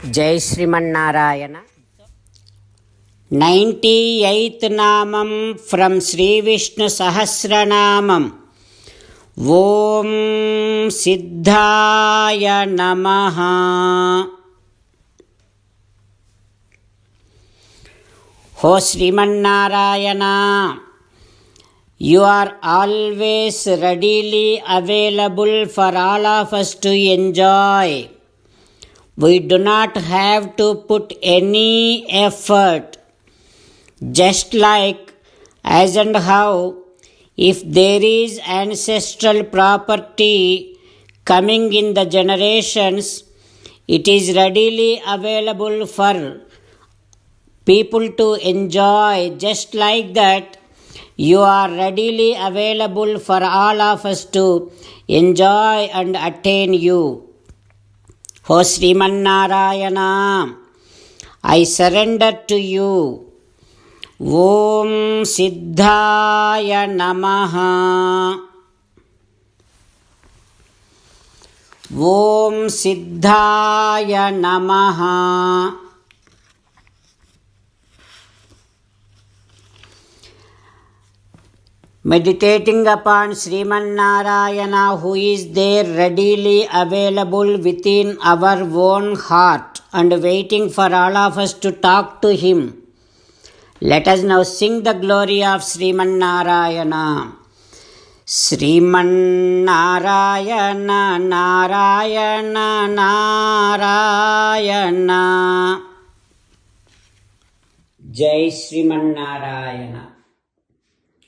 జై శ్రీమన్నారాయణ. 98th నామం from Shri Vishnu Sahasranamam. ఓం సిద్ధాయ నమః. ఓ Srimannarayana, you are always readily available for all of us to enjoy. We do not have to put any effort. Just like as and how, if there is ancestral property coming in the generations, it is readily available for people to enjoy. Just like that, you are readily available for all of us to enjoy and attain you. O Srimannarayana, I surrender to you. Om Siddhaya Namaha. Om Siddhaya Namaha. Meditating upon Srimannarayana, who is there readily available within our own heart and waiting for all of us to talk to him. Let us now sing the glory of Srimannarayana. Srimannarayana, Narayana, Narayana. Jai Srimannarayana.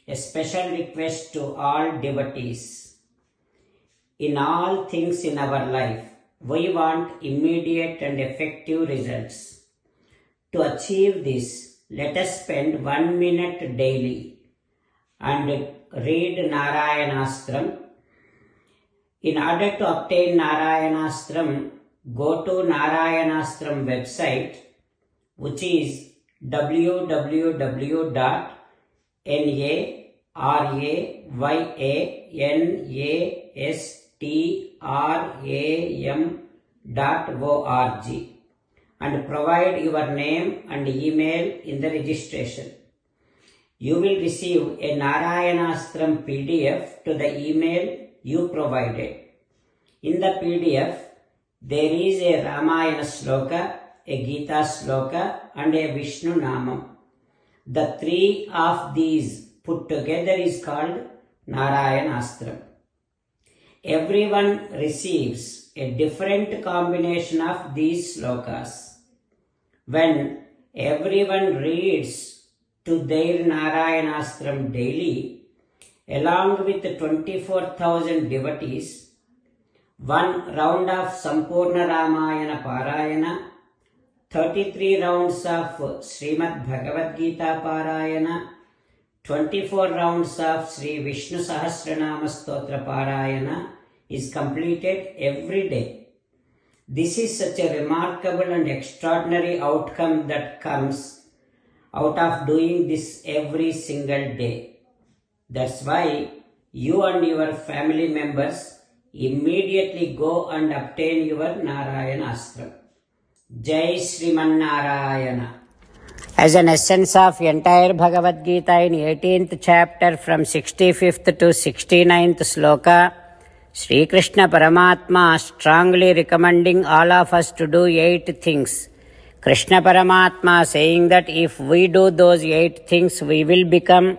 A special request to all devotees. In all things in our life, we want immediate and effective results. To achieve this, let us spend 1 minute daily and read Narayanastram. In order to obtain Narayanastram, go to Narayanastram website, which is www.narayanastram.org and provide your name and email in the registration. You will receive a Narayanastram PDF to the email you provided. In the PDF, there is a Ramayana Sloka, a Gita Sloka and a Vishnu Namam. The three of these put together is called Narayanastram. Everyone receives a different combination of these slokas. When everyone reads to their Narayanastram daily, along with 24,000 devotees, one round of Sampurna Ramayana Parayana, 33 rounds of Srimad Bhagavad Gita Parayana, 24 rounds of Sri Vishnu Sahasranama Stotra Parayana is completed every day. This is such a remarkable and extraordinary outcome that comes out of doing this every single day. That's why you and your family members immediately go and obtain your Narayanastram. Jai Srimannarayana. As an essence of entire Bhagavad Gita in 18th chapter from 65th to 69th sloka, Sri Krishna Paramatma strongly recommending all of us to do 8 things. Krishna Paramatma saying that if we do those 8 things, we will become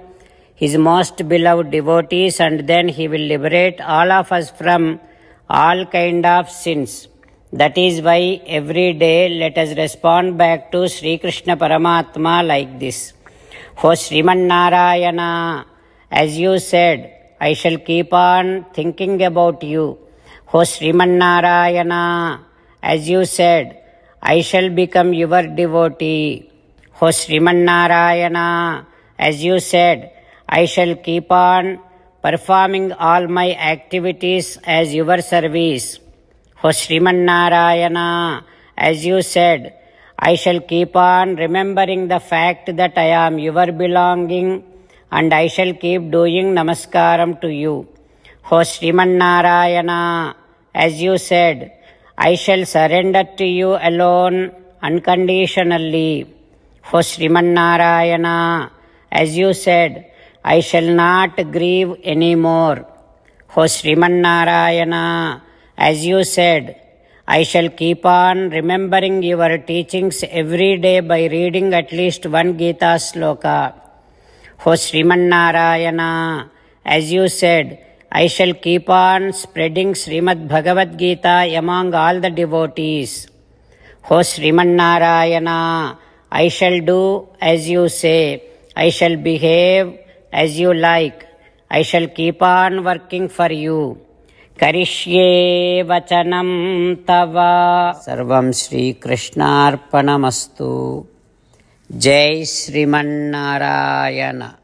his most beloved devotees and then he will liberate all of us from all kind of sins. That is why every day let us respond back to Sri Krishna Paramatma like this. O Srimannarayana, as you said, I shall keep on thinking about you. O Srimannarayana, as you said, I shall become your devotee. O Srimannarayana, as you said, I shall keep on performing all my activities as your service. O Srimannarayana, as you said, I shall keep on remembering the fact that I am your belonging and I shall keep doing namaskaram to you. O Srimannarayana, as you said, I shall surrender to you alone unconditionally. O Sriman Narayana, as you said, I shall not grieve anymore. O Sriman Narayana, as you said, I shall keep on remembering your teachings every day by reading at least one Gita sloka. O Sriman Narayana, as you said, I shall keep on spreading Srimad Bhagavad Gita among all the devotees. O Sriman Narayana, I shall do as you say. I shall behave as you like. I shall keep on working for you. Karishye vachanam tava. Sarvam Shri Krishnarpanamastu. Jai Sriman Narayana.